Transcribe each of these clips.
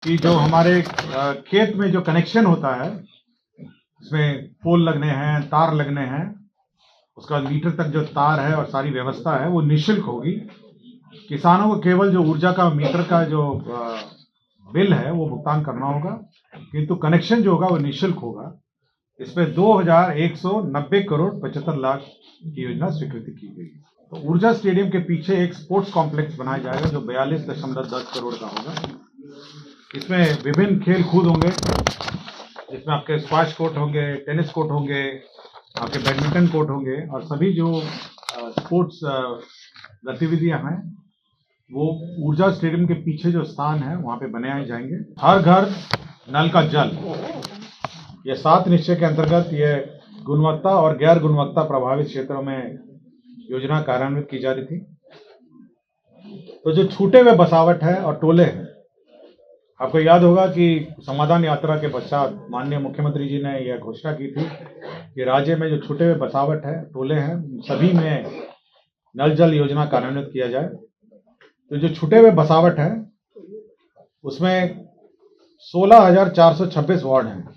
कि जो हमारे खेत में जो कनेक्शन होता है उसमें पोल लगने हैं, तार लगने हैं, उसका मीटर तक जो तार है और सारी व्यवस्था है वो निःशुल्क होगी। किसानों को केवल जो ऊर्जा का मीटर का जो बिल है वो भुगतान करना होगा, किंतु कनेक्शन जो होगा वो निःशुल्क होगा। इस पे 2190 करोड़ 75 लाख की योजना स्वीकृति की गई। तो ऊर्जा स्टेडियम के पीछे एक स्पोर्ट्स कॉम्प्लेक्स बनाया जाएगा जो 42.10 करोड़ का होगा। इसमें विभिन्न खेल कूद होंगे, जिसमें आपके स्क्वाश कोर्ट होंगे, टेनिस कोर्ट होंगे, आपके बैडमिंटन कोर्ट होंगे और सभी जो स्पोर्ट्स गतिविधियां हैं वो ऊर्जा स्टेडियम के पीछे जो स्थान है वहां पे बनाए जाएंगे। हर घर नल का जल, ये 7 निश्चय के अंतर्गत ये गुणवत्ता और गैर गुणवत्ता प्रभावित क्षेत्रों में योजना कार्यान्वित की जा रही थी। तो जो छूटे हुए बसावट है और टोले हैं, आपको याद होगा कि समाधान यात्रा के पश्चात माननीय मुख्यमंत्री जी ने यह घोषणा की थी कि राज्य में जो छूटे हुए बसावट है, टोले हैं, सभी में नल जल योजना कार्यान्वित किया जाए। तो जो छूटे हुए बसावट है उसमें 16,426 वार्ड हैं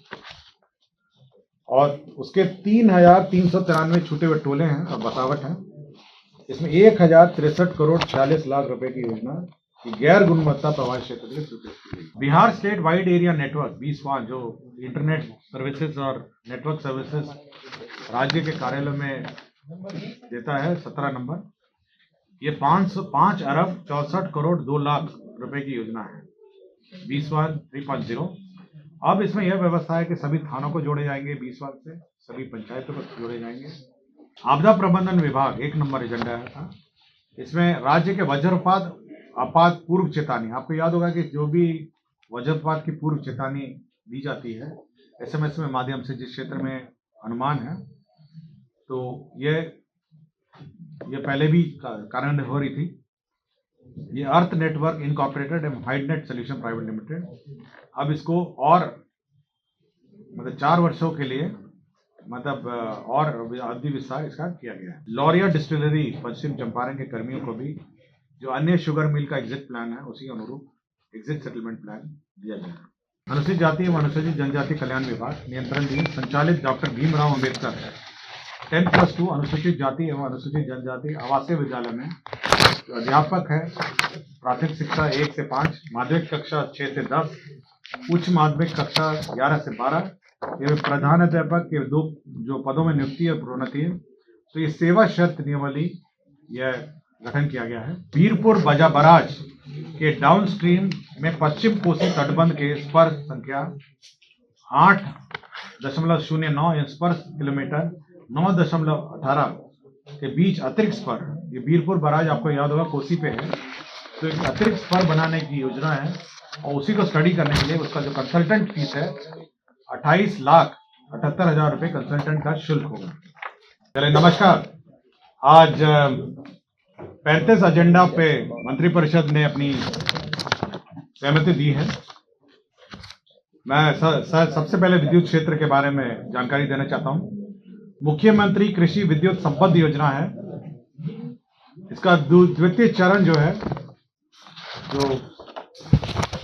और उसके 3,393 छूटे हुए टोले हैं और बसावट हैं। इसमें 1,063 करोड़ 46 लाख रुपए की योजना की गैर गुणवत्ता प्रभावित क्षेत्र के लिए स्वीकृत की गई। Bihar state wide area network 20वां जो इंटरनेट सर्विसेज और नेटवर्क सर्विसेज राज्य के कार्यालय में देता है 17 नंबर, ये 5 अरब 64 करोड़ 2 लाख रुपए की योजना है 20वां 3.0। अब इसमें यह व्यवस्था है कि सभी थानों को जोड़े जाएंगे 20वां से, सभी पंचायतों को जोड़े जाएंगे। आपदा प्रबंधन विभाग 1 नंबर एजेंडा था। इसमें राज्य के वज्रपात आपात पूर्व चेतावनी, आपको याद होगा कि जो भी वज्रपात की पूर्व चेतावनी दी जाती है एसएमएस में माध्यम से जिस क्षेत्र में अनुमान है, तो ये पहले भी कार्यान्वित हो रही थी। ये अर्थ नेटवर्क इनकॉर्पोरेटेड एवं हाइडनेट सोल्यूशन प्राइवेट लिमिटेड, अब इसको और मतलब 4 वर्षों के लिए और अवधि विस्तार इसका किया गया है। लॉरिया डिस्टिलरी पश्चिम चंपारण के कर्मियों को भी जो अन्य शुगर मिल का एग्जिट प्लान है उसी के अनुरूप एग्जिट सेटलमेंट प्लान दिया गया है। अनुसूचित जाति एवं अनुसूचित जनजाति कल्याण विभाग नियंत्रण दिन संचालित डॉक्टर भीमराव अंबेडकर 10+2 अनुसूचित जाति एवं अनुसूचित जनजाति आवासीय विद्यालय में जो अध्यापक है प्राथमिक शिक्षा 1 से 5, माध्यमिक कक्षा 6 से 10, उच्च माध्यमिक कक्षा 11 से 12 एवं प्रधान अध्यापक के 2 जो पदों में नियुक्ति और प्रोन्नति है, तो ये सेवा शर्त नियमावली यह गठन किया गया है। वीरपुर बजा बराज के डाउन स्ट्रीम में पश्चिम कोसी तटबंध के स्पर्श संख्या 8.09 स्पर्श किलोमीटर 9.18 के बीच अतिरिक्त स्पर, ये वीरपुर बराज आपको याद होगा कोसी पे है, तो एक अतिरिक्त स्पर बनाने की योजना है और उसी को स्टडी करने के लिए उसका जो कंसल्टेंट फीस है 28,78,000 रुपये कंसल्टेंट का शुल्क होगा। चलिए नमस्कार। आज 35 एजेंडा पे मंत्रिपरिषद ने अपनी सहमति दी है। मैं सबसे पहले विद्युत क्षेत्र के बारे में जानकारी देना चाहता हूं। मुख्यमंत्री कृषि विद्युत संपद योजना है, इसका द्वितीय चरण जो है, जो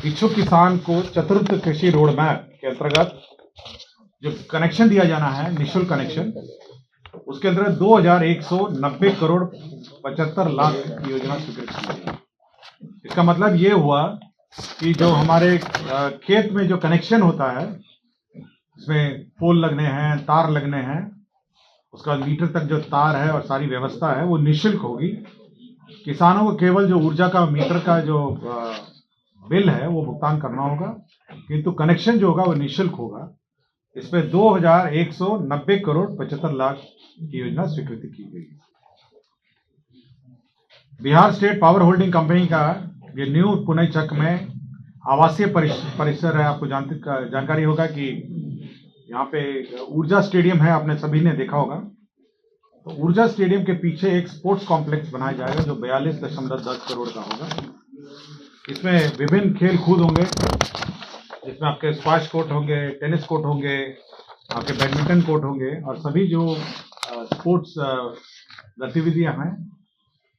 इच्छुक किसान को चतुर्थ कृषि रोड मैप के अंतर्गत जो कनेक्शन दिया जाना है, निःशुल्क कनेक्शन, उसके अंदर 2,190 करोड़ 75 लाख की योजना स्वीकृत की गई। इसका मतलब ये हुआ कि जो हमारे खेत में जो कनेक्शन होता है उसमें पोल लगने हैं, तार लगने हैं, उसका मीटर तक जो तार है और सारी व्यवस्था है वो निःशुल्क होगी। किसानों को केवल जो ऊर्जा का मीटर का जो बिल है वो भुगतान करना होगा, किंतु कनेक्शन जो होगा वो निःशुल्क होगा। इस पे 2,190 करोड़ 75 लाख की योजना स्वीकृति की गई। Bihar state power holding company का ये न्यू पुणे चक में आवासीय परिसर है। आपको जानकारी होगा कि यहाँ पे ऊर्जा स्टेडियम है, आपने सभी ने देखा होगा। तो ऊर्जा स्टेडियम के पीछे एक स्पोर्ट्स कॉम्प्लेक्स बनाया जाएगा जो 42.10 करोड़ का होगा। इसमें विभिन्न खेल कूद होंगे, जिसमें आपके स्क्वाश कोर्ट होंगे, टेनिस कोर्ट होंगे, आपके बैडमिंटन कोर्ट होंगे और सभी जो स्पोर्ट्स गतिविधियां हैं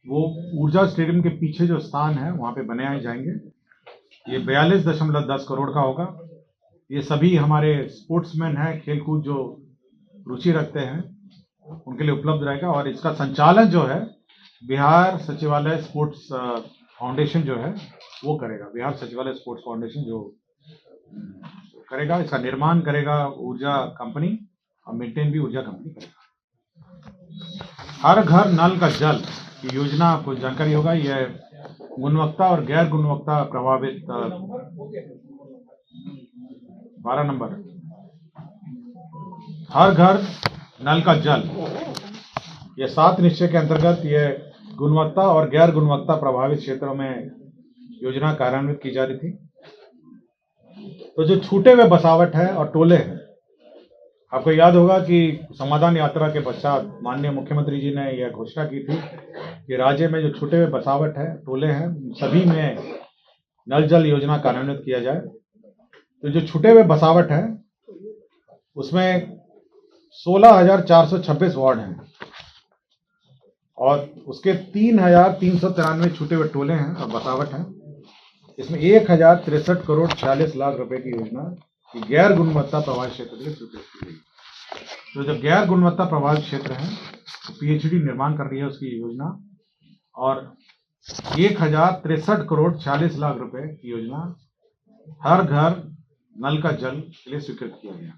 वो ऊर्जा स्टेडियम के पीछे जो स्थान है वहां पे बनाए जाएंगे। ये 42.10 करोड़ का होगा। ये सभी हमारे स्पोर्ट्समैन हैं, खेलकूद जो रुचि रखते हैं उनके लिए उपलब्ध रहेगा। और इसका संचालन जो है बिहार सचिवालय स्पोर्ट्स फाउंडेशन जो है वो करेगा। बिहार सचिवालय स्पोर्ट्स फाउंडेशन जो करेगा, इसका निर्माण करेगा ऊर्जा कंपनी और मेंटेन भी ऊर्जा कंपनी करेगा। हर घर नल का जल की योजना आपको जानकारी होगा। यह गुणवत्ता और गैर गुणवत्ता प्रभावित 12 नंबर, हर घर नल का जल, यह 7 निश्चय के अंतर्गत यह गुणवत्ता और गैर गुणवत्ता प्रभावित क्षेत्रों में योजना कार्यान्वित की जा रही थी। तो जो छूटे हुए बसावट है और टोले हैं, आपको याद होगा कि समाधान यात्रा के पश्चात माननीय मुख्यमंत्री जी ने यह घोषणा की थी कि राज्य में जो छूटे हुए बसावट है, टोले हैं, सभी में नल जल योजना कार्यान्वित किया जाए। तो जो छूटे हुए बसावट है उसमें 16,426 वार्ड हैं और उसके 3,393 छूटे हुए टोले हैं और बसावट हैं। इसमें 1,063 करोड़ 46 लाख रुपए की योजना की गैर गुणवत्ता प्रभावित क्षेत्र के लिए स्वीकृत की गई। तो जो गैर गुणवत्ता प्रभावित क्षेत्र है तो पीएचडी निर्माण कर रही है उसकी योजना, और 1,063 करोड़ 46 लाख रुपए की योजना हर घर नल का जल के लिए स्वीकृत किया गया।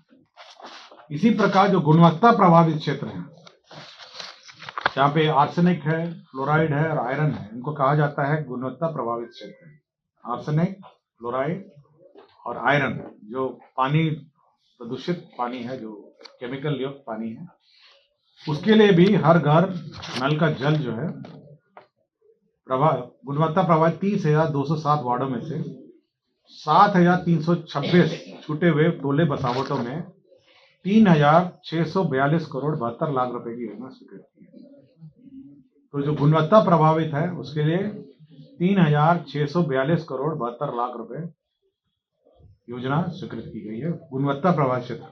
इसी प्रकार जो गुणवत्ता प्रभावित क्षेत्र हैं, जहाँ पे आर्सेनिक है, फ्लोराइड है और आयरन है, इनको कहा जाता है गुणवत्ता प्रभावित क्षेत्र। आर्सेनिक, फ्लोराइड और आयरन, जो पानी प्रदूषित पानी है, जो केमिकल युक्त पानी है, उसके लिए भी हर घर नल का जल जो है गुणवत्ता प्रभावित 30,207 वार्डों में से 7,326 छूटे हुए टोले बसावटों में 3,642 करोड़ 72 लाख रुपए की योजना स्वीकृत की है। तो जो गुणवत्ता प्रभावित है उसके लिए 3,642 करोड़ 72 लाख रुपए योजना स्वीकृत की गई है गुणवत्ता प्रभावित क्षेत्र।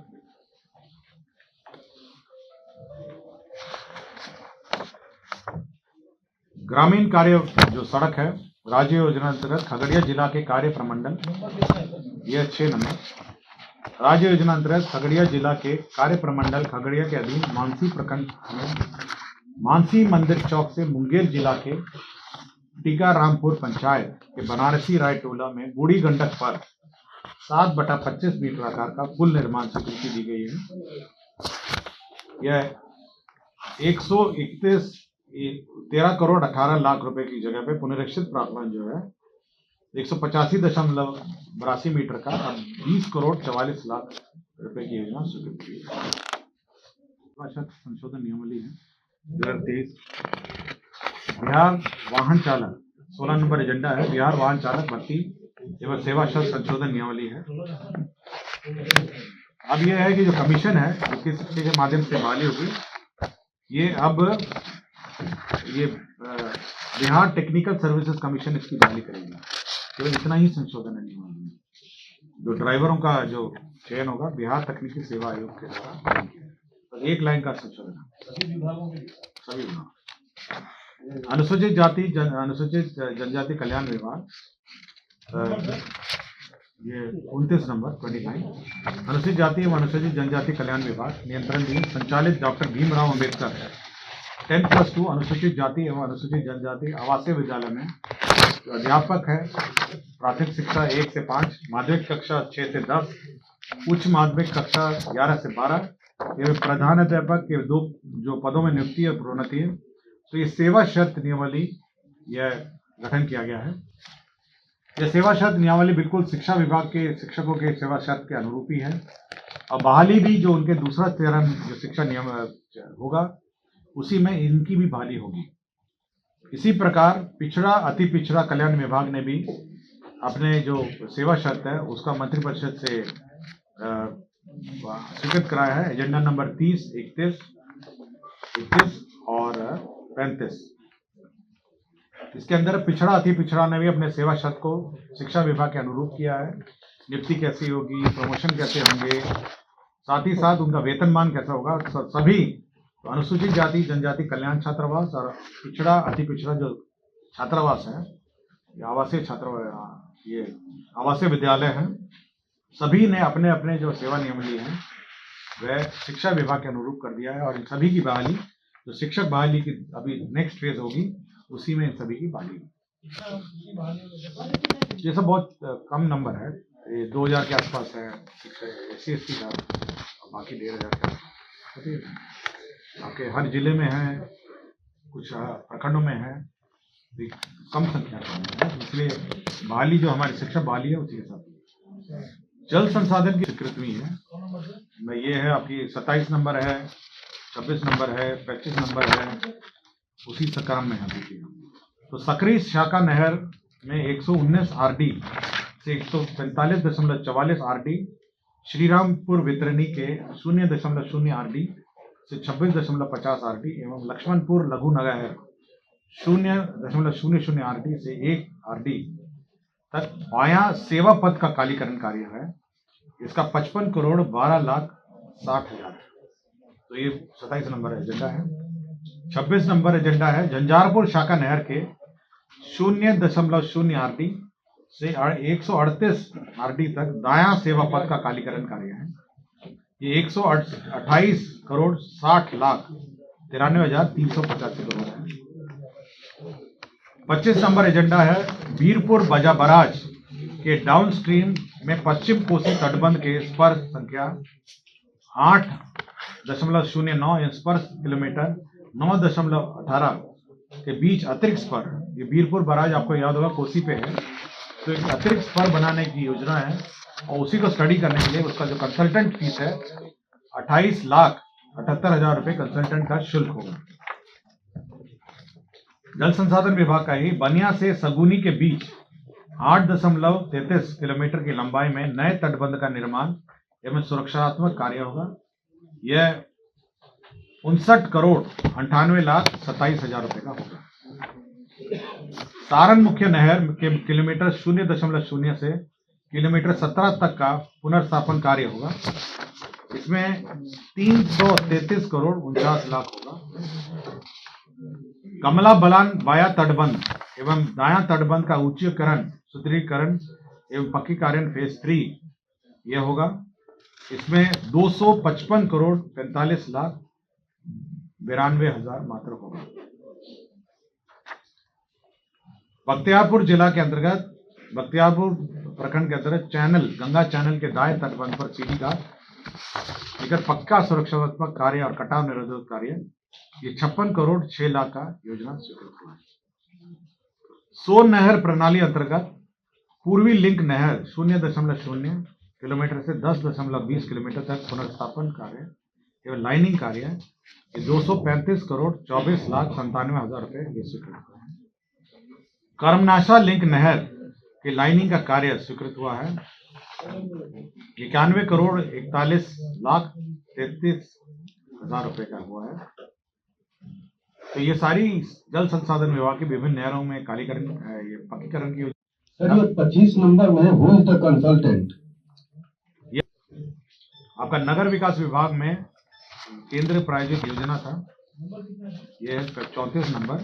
ग्रामीण कार्य जो सड़क है, राज्य योजना अंतर्गत खगड़िया जिला के कार्य प्रमंडल, यह 6 नंबर, राज्य योजना अंतर्गत खगड़िया जिला के कार्य प्रमंडल खगड़िया के अधीन मानसी प्रखंड में मानसी मंदिर चौक से मुंगेर जिला के टीकारामपुर पंचायत के बनारसी राय टोला में बूढ़ी गंडक पर 7/25 मीटर आकार का पुल निर्माण स्वीकृति दी गई है। यह 13 करोड़ 18 लाख रुपए की जगह पे पुनरीक्षित प्रावधान जो है 185.82 मीटर का 20 करोड़ 44 लाख रुपए की योजना स्वीकृत की है। संशोधन नियमावली है 2023। बिहार वाहन चालक 16 नंबर एजेंडा है, बिहार वाहन चालक भर्ती एवं सेवा शर्त संशोधन नियमावली है। अब यह है कि जो कमीशन है उसकी शिक्षा के माध्यम से बहाली होगी। ये बिहार टेक्निकल सर्विसेज कमीशन इसकी बहाली करेगी। तो इतना ही संशोधन है नियमावली में। जो ड्राइवरों का जो चयन होगा बिहार तकनीकी सेवा आयोग के द्वारा, तो 1 लाइन का संशोधन है सभी विभाग। अनुसूचित जाति अनुसूचित जनजाति कल्याण विभाग, ये 29 नंबर 29, अनुसूचित जाति एवं अनुसूचित जनजाति कल्याण विभाग नियंत्रण संचालित डॉक्टर भीमराव अंबेडकर 10+2 अनुसूचित जाति एवं अनुसूचित जनजाति आवासीय विद्यालय में जो अध्यापक है, प्राथमिक शिक्षा 1 से 5, माध्यमिक कक्षा 6 से 10, उच्च माध्यमिक कक्षा 11 से 12 एवं प्रधान अध्यापक के 2 जो पदों में नियुक्ति और प्रोन्नति है। तो ये सेवा शर्त नियमावली यह गठन किया गया है। यह सेवा शर्त नियमावली बिल्कुल शिक्षा विभाग के शिक्षकों के सेवा शर्त के अनुरूप ही है और बहाली भी जो उनके दूसरा चरण जो शिक्षा नियम होगा उसी में इनकी भी बहाली होगी। इसी प्रकार पिछड़ा अति पिछड़ा कल्याण विभाग ने भी अपने जो सेवा शर्त है उसका मंत्रिपरिषद से स्वीकृत कराया है। एजेंडा नंबर 30, 31 और 35। इसके अंदर पिछड़ा अति पिछड़ा ने भी अपने सेवा शर्त को शिक्षा विभाग के अनुरूप किया है। नियुक्ति कैसी होगी, प्रमोशन कैसे होंगे, साथ ही साथ उनका वेतनमान कैसा होगा, सभी तो अनुसूचित जाति जनजाति कल्याण छात्रावास और पिछड़ा अति पिछड़ा जो छात्रावास है ये आवासीय ये आवासीय विद्यालय हैं, सभी ने अपने अपने जो सेवा नियम लिए हैं वह शिक्षा विभाग के अनुरूप कर दिया है, और इन सभी की बहाली, जो शिक्षक बहाली की अभी नेक्स्ट फेज होगी, उसी में इन सभी की बहाली होगी। ये सब बहुत कम नंबर है, ये 2000 के आसपास है SC/ST का, और बाकी 1500 के आसपास। आपके हर जिले में है, कुछ प्रखंडों में है, कम संख्या में है, इसलिए बहाली जो हमारी शिक्षा बहाली है उसी के साथ। जल संसाधन की स्वीकृति है, मैं ये है आपकी 27 नंबर है, 26 नंबर है, 25 नंबर है, उसी क्रम में है। तो सकरी शाखा नहर में 119 RD से 145.44 RD, श्रीरामपुर वितरणी के 0.0 RD से 26.50 RD एवं लक्ष्मणपुर लघु नहर 0.00 RD से 1 RD तक बायां सेवा पथ का कालीकरण कार्य है। इसका 55 करोड़ 12,60,000। तो ये 27 नंबर एजेंडा है। 26 नंबर एजेंडा है झंझारपुर शाखा नहर के 0.0 RD से 138 RD तक दायां सेवा पथ का कालीकरण कार्य है। ये 128 करोड़ 60 लाख 93,385 करोड़ है। 25 नंबर एजेंडा है वीरपुर बजा बराज के डाउन स्ट्रीम में पश्चिम कोसी तटबंध के स्पर्श संख्या 8.09 स्पर्श किलोमीटर 9.18 के बीच अतिरिक्त स्पर, ये वीरपुर बराज आपको याद होगा कोसी पे है, तो एक अतिरिक्त स्पर बनाने की योजना है, और उसी को स्टडी करने के लिए उसका जो कंसल्टेंट फीस है 28,78,000 रुपये कंसल्टेंट का शुल्क होगा। जल संसाधन विभाग का ही बनिया से सगुनी के बीच 8.33 किलोमीटर की लंबाई में नए तटबंध का निर्माण एवं सुरक्षात्मक कार्य होगा। यह 59 करोड़ 98 लाख 27,000 रुपये का होगा। सारण मुख्य नहर के किलोमीटर 0.0 से किलोमीटर 17 तक का पुनर्स्थापन कार्य होगा। इसमें 333 करोड़ 49 लाख होगा। कमला बलान वाया तटबंध एवं दायां तटबंध का उच्चीकरण, सुदृढ़ीकरण एवं पक्कीकरण फेज 3 यह होगा। इसमें 255 करोड़ 45 लाख 92,000 मात्र होगा। बख्तियारपुर जिला के अंतर्गत बख्तियारपुर प्रखंड के अंतर्गत चैनल गंगा चैनल के दाएं तटबंध पर सीढ़ी का निकट पक्का सुरक्षात्मक कार्य और कटाव निरोधक कार्य, ये 56 करोड़ 6 लाख का योजना स्वीकृत हुआ है। सोन नहर प्रणाली अंतर्गत पूर्वी लिंक नहर 0.0 किलोमीटर से 10.20 किलोमीटर तक पुनर्स्थापन कार्य एवं लाइनिंग कार्य, ये 235 करोड़ 24 लाख 97,000 रुपये ये स्वीकृत हुआ है। कर्मनाशा लिंक नहर के लाइनिंग का कार्य स्वीकृत हुआ है, 91 करोड़ 41 लाख 33,000 रुपये का हुआ है। तो ये सारी जल संसाधन विभाग की विभिन्न नहरों में कालीकरण, ये पक्कीकरण की सर, ये 25 नंबर में हु इज द कंसल्टेंट? आपका नगर विकास विभाग में केंद्र प्रायोजित योजना था, ये है 34 नंबर।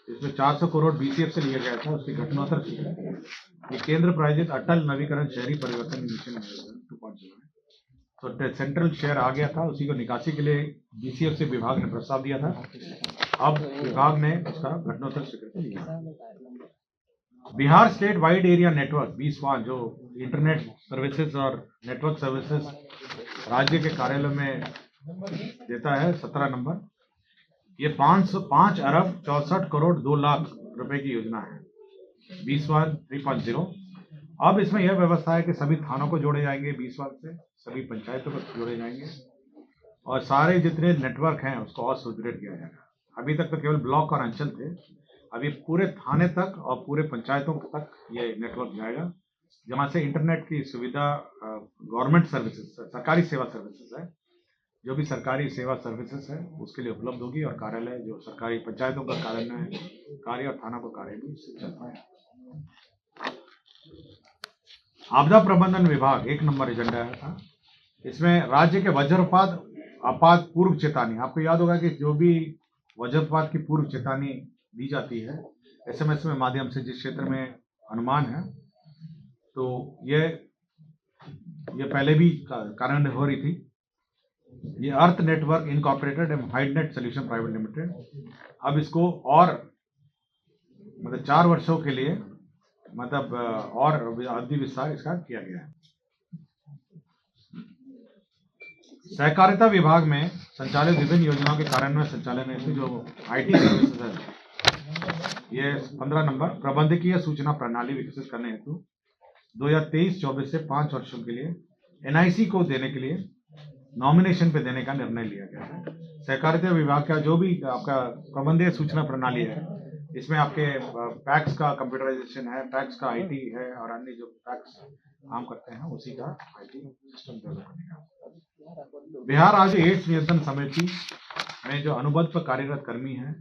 इसमें 400 करोड़ BCF से लिया गया था, उसकी घटनात्मक स्वीकृति। ये केंद्र प्रायोजित अटल नवीकरण शहरी परिवर्तन मिशन 2.0 है। तो सेंट्रल शेयर आ गया था, उसी को निकासी के लिए BCF से विभाग ने प्रस्ताव दिया था। अब विभाग ने उसका घटनात्मक स्वीकृति लिया। Bihar state wide area network 20 जो इंटरनेट सर्विसेज और नेटवर्क सर्विसेज राज्य के कार्यालय में देता है, 17 नंबर। ये 5 अरब 64 करोड़ 2 लाख रुपए की योजना है, 3.0। अब इसमें यह व्यवस्था है कि सभी थानों को जोड़े जाएंगे 20 से, सभी पंचायतों को जोड़े जाएंगे, और सारे जितने नेटवर्क हैं उसको और सुदृढ़ किया जाएगा। अभी तक तो केवल ब्लॉक और अंचल थे, अभी पूरे थाने तक और पूरे पंचायतों तक ये नेटवर्क जाएगा, जहाँ से इंटरनेट की सुविधा गवर्नमेंट सर्विसेज, सरकारी सेवा सर्विसेज है, जो भी सरकारी सेवा सर्विसेज है उसके लिए उपलब्ध होगी, और कार्यालय जो सरकारी पंचायतों का कार्य और थाना का कार्य भी इससे चल पाएगा। आपदा प्रबंधन विभाग 1 नंबर एजेंडा था। इसमें राज्य के वज्रपात आपात पूर्व चेतावनी, आपको याद होगा कि जो भी वज्रपात की पूर्व चेतावनी दी जाती है, SMS में माध्यम से जिस क्षेत्र में अनुमान है, तो ये पहले भी कार्यान्वित हो रही थी। ये अर्थ नेटवर्क इनकॉर्पोरेटेड एवं हाइडनेट सोल्यूशन प्राइवेट लिमिटेड, अब इसको और मतलब 4 वर्षों के लिए मतलब और अवधि विस्तार इसका किया गया है। सहकारिता विभाग में संचालित विभिन्न योजनाओं के कार्यान्वयन संचालन हेतु जो IT सर्विसेज है, ये 15 नंबर प्रबंधकीय सूचना प्रणाली विकसित करने हेतु 2023-24 से 5 वर्षों के लिए NIC को देने के लिए नॉमिनेशन पे देने का निर्णय लिया गया है। सहकारिता विभाग का जो भी आपका प्रबंधीय सूचना प्रणाली है, इसमें आपके पैक्स का कंप्यूटराइजेशन है, पैक्स का IT है और अन्य जो पैक्स काम करते हैं उसी का IT सिस्टम डेवलप करने का। बिहार राज्य एड्स नियंत्रण समिति में जो अनुबंध पर कार्यरत कर्मी हैं,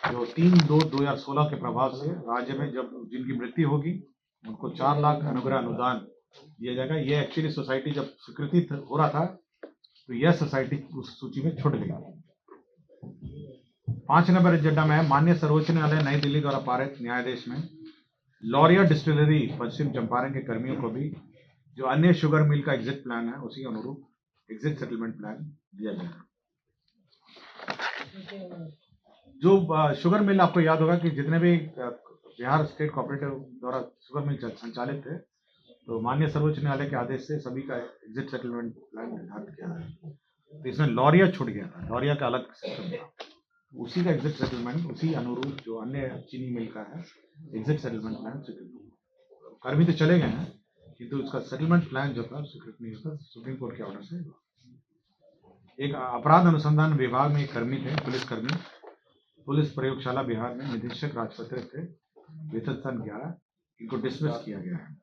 जो 3/2/2016 के प्रभाव से राज्य में जब जिनकी मृत्यु होगी उनको 4 लाख अनुग्रह अनुदान दिया जाएगा। ये एक्चुअली सोसाइटी जब स्वीकृति हो रहा था तो यह सोसाइटी उस सूची में छूट गई। 5 नंबर एजेंडा में है माननीय सर्वोच्च न्यायालय नई दिल्ली द्वारा पारित न्यायादेश में लॉरिया डिस्टिलरी पश्चिम चंपारण के कर्मियों को भी जो अन्य शुगर मिल का एग्जिट प्लान है उसी के अनुरूप एग्जिट सेटलमेंट प्लान दिया गया है। जो शुगर मिल, आपको याद होगा कि जितने भी बिहार स्टेट कोऑपरेटिव द्वारा शुगर मिल संचालित थे, तो माननीय सर्वोच्च न्यायालय के आदेश से सभी का एग्जिट सेटलमेंट प्लान निर्धारित किया है। तो इसमें लॉरिया छूट गया था, लॉरिया का अलग सिस्टम था, उसी का एग्जिट सेटलमेंट उसी अनुरूप जो अन्य चीनी मिल का है एग्जिट सेटलमेंट प्लान स्वीकृत हुआ। कर्मी तो चले गए हैं किंतु उसका सेटलमेंट प्लान जो था स्वीकृत नहीं होता, सुप्रीम कोर्ट के ऑर्डर से। एक अपराध अनुसंधान विभाग में एक कर्मी थे, पुलिसकर्मी, पुलिस प्रयोगशाला बिहार में निदेशक राजपत्रित थे, वेतन सन 11, इनको डिसमिस किया गया है।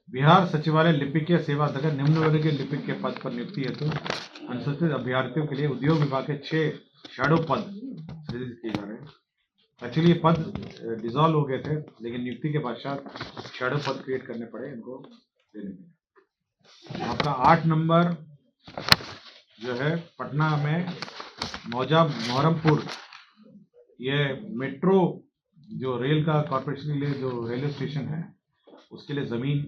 बिहार सचिवालय लिपिकीय सेवा अंतर्गत निम्न वर्गीय लिपिक के पद पर नियुक्ति हेतु अनुसूचित अभ्यर्थियों के लिए उद्योग विभाग के 6 शैडो पद सृजित किए जा रहे हैं। एक्चुअली ये पद डिसॉल्व हो गए थे, लेकिन नियुक्ति के पश्चात शैडो पद क्रिएट करने पड़े इनको देने के। आपका 8 नंबर जो है पटना में मौजा मोहरमपुर, ये मेट्रो जो रेल का कॉर्पोरेशन के लिए जो रेलवे स्टेशन है उसके लिए जमीन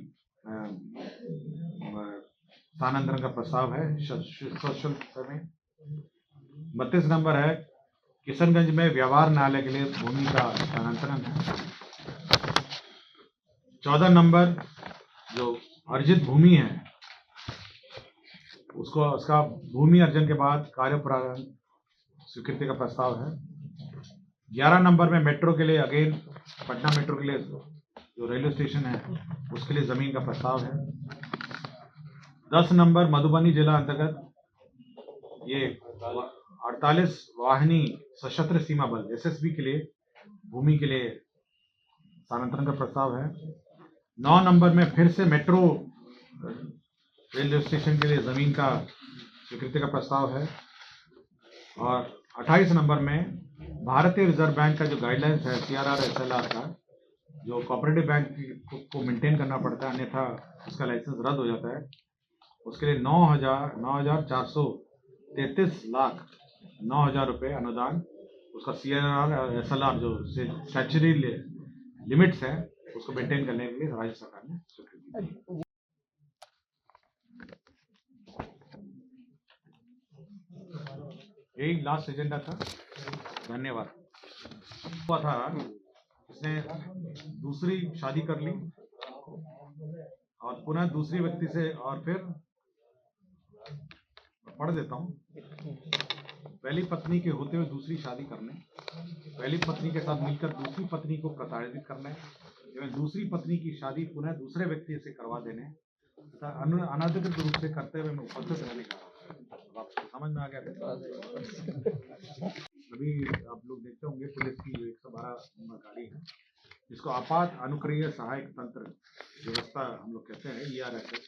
स्थानांतरण का प्रस्ताव है सशुल्क में। 32 नंबर है किशनगंज में व्यवहार न्यायालय के लिए भूमि का स्थानांतरण है। 14 नंबर जो अर्जित भूमि है उसको उसका भूमि अर्जन के बाद कार्य प्रारंभ स्वीकृति का प्रस्ताव है। 11 नंबर में मेट्रो के लिए अगेन पटना मेट्रो के लिए जो रेलवे स्टेशन है उसके लिए जमीन का प्रस्ताव है। 10 नंबर मधुबनी जिला अंतर्गत ये 48 वाहिनी सशस्त्र सीमा बल SSB के लिए भूमि के लिए स्थानांतरण का प्रस्ताव है। 9 नंबर में फिर से मेट्रो रेलवे स्टेशन के लिए जमीन का स्वीकृति का प्रस्ताव है। और 28 नंबर में भारतीय रिजर्व बैंक का जो गाइडलाइंस है CRR SLR का, जो कोऑपरेटिव बैंक को मेंटेन करना पड़ता है अन्यथा उसका लाइसेंस रद्द हो जाता है, उसके लिए 9,433 लाख 9,000 रुपये अनुदान, उसका CRR SLR जो स्टैट्यूटरी लिमिट्स है उसको मेंटेन करने के लिए राज्य सरकार ने स्वीकृति दी। यही लास्ट एजेंडा था। धन्यवाद। हुआ था इसने दूसरी शादी कर ली और पुनः दूसरी व्यक्ति से, और फिर पढ़ देता हूँ। पहली पत्नी के होते हुए दूसरी शादी करने, पहली पत्नी के साथ मिलकर दूसरी पत्नी को प्रताड़ित करने एवं दूसरी पत्नी की शादी पुनः दूसरे व्यक्ति से करवा देने तथा अनधिकृत रूप से करते हुए उपस्थित रहने का। आपको समझ में आ गया था? अभी आप लोग देखते होंगे पुलिस की 112 नंबर गाड़ी है जिसको आपात अनुक्रिय सहायक तंत्र व्यवस्था हम लोग कहते हैं ERSS।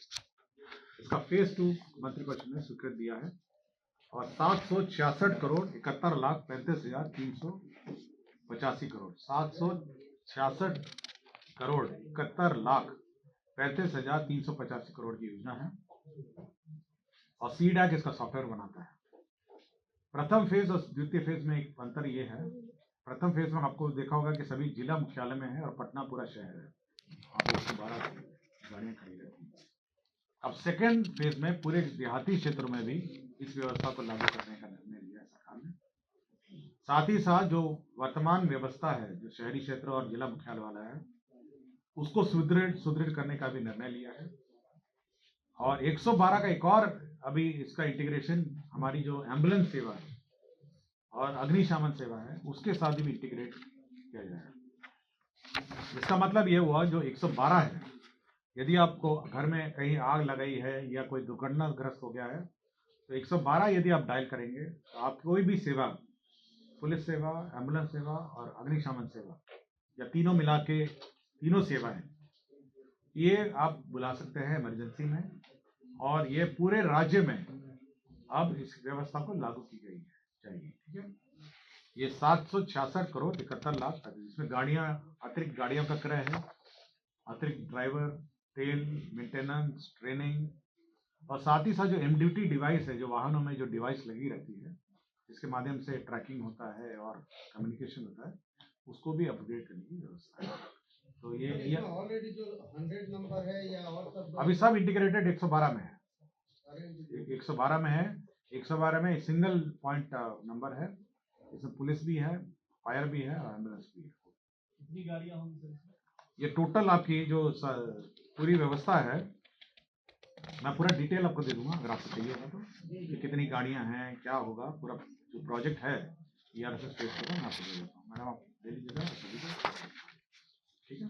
इसका फेज 2 मंत्रिपरिषद ने स्वीकृत दिया है और 766 करोड़ 71 लाख 35,385 करोड़ 766 करोड़ 71 लाख 35,385 करोड़ की योजना है। और CDAC इसका सॉफ्टवेयर बनाता है। प्रथम फेज और द्वितीय फेज में एक अंतर ये है, प्रथम फेज में आपको देखा होगा कि सभी जिला मुख्यालय में है और पटना पूरा शहर है, वहाँ पे 112 गाड़ियाँ खड़ी रहती हैं। अब सेकेंड फेज में पूरे देहाती क्षेत्रों में भी इस व्यवस्था को लागू करने का निर्णय लिया है सरकार ने। साथ ही साथ जो वर्तमान व्यवस्था है, जो शहरी क्षेत्र और जिला मुख्यालय वाला है, उसको सुदृढ़ करने का भी निर्णय लिया है। और 112 का एक और अभी इसका इंटीग्रेशन हमारी जो एम्बुलेंस सेवा है और अग्निशमन सेवा है उसके साथ भी इंटीग्रेट किया जाएगा। इसका मतलब ये हुआ जो 112 है, यदि आपको घर में कहीं आग लगाई है या कोई दुर्घटनाग्रस्त हो गया है तो 112 यदि आप डायल करेंगे तो आप कोई भी सेवा, पुलिस सेवा, एम्बुलेंस सेवा और अग्निशमन सेवा, या तीनों मिला के तीनों सेवाएं, ये आप बुला सकते हैं इमरजेंसी में। और ये पूरे राज्य में अब इस व्यवस्था को लागू की गई है चाहिए, ठीक है। ये 766 करोड़ 71 लाख, इसमें गाड़ियां, अतिरिक्त गाड़ियों का क्रय है, अतिरिक्त ड्राइवर, तेल, मेंटेनेंस, ट्रेनिंग, और साथ ही साथ जो एमड्यूटी डिवाइस है, जो वाहनों में जो डिवाइस लगी रहती है जिसके माध्यम से ट्रैकिंग होता है और कम्युनिकेशन होता है, उसको भी अपग्रेड करने की व्यवस्था है। तो ये ऑलरेडी जो 100 नंबर है या और सब अभी सब इंटीग्रेटेड 112 में है, 112 में है। 112 में सिंगल पॉइंट नंबर है, इसमें पुलिस भी है, फायर भी है और एम्बुलेंस भी है। कितनी गाड़ियां होंगी? ये टोटल आपकी जो पूरी व्यवस्था है, मैं पूरा डिटेल आपको दे दूंगा अगर आपको चाहिए होगा तो, कि कितनी गाड़ियां हैं, क्या होगा, पूरा जो प्रोजेक्ट है ERFS फेज का मैं आपको दे देता हूँ। मैडम आप दे लीजिएगा, ठीक है।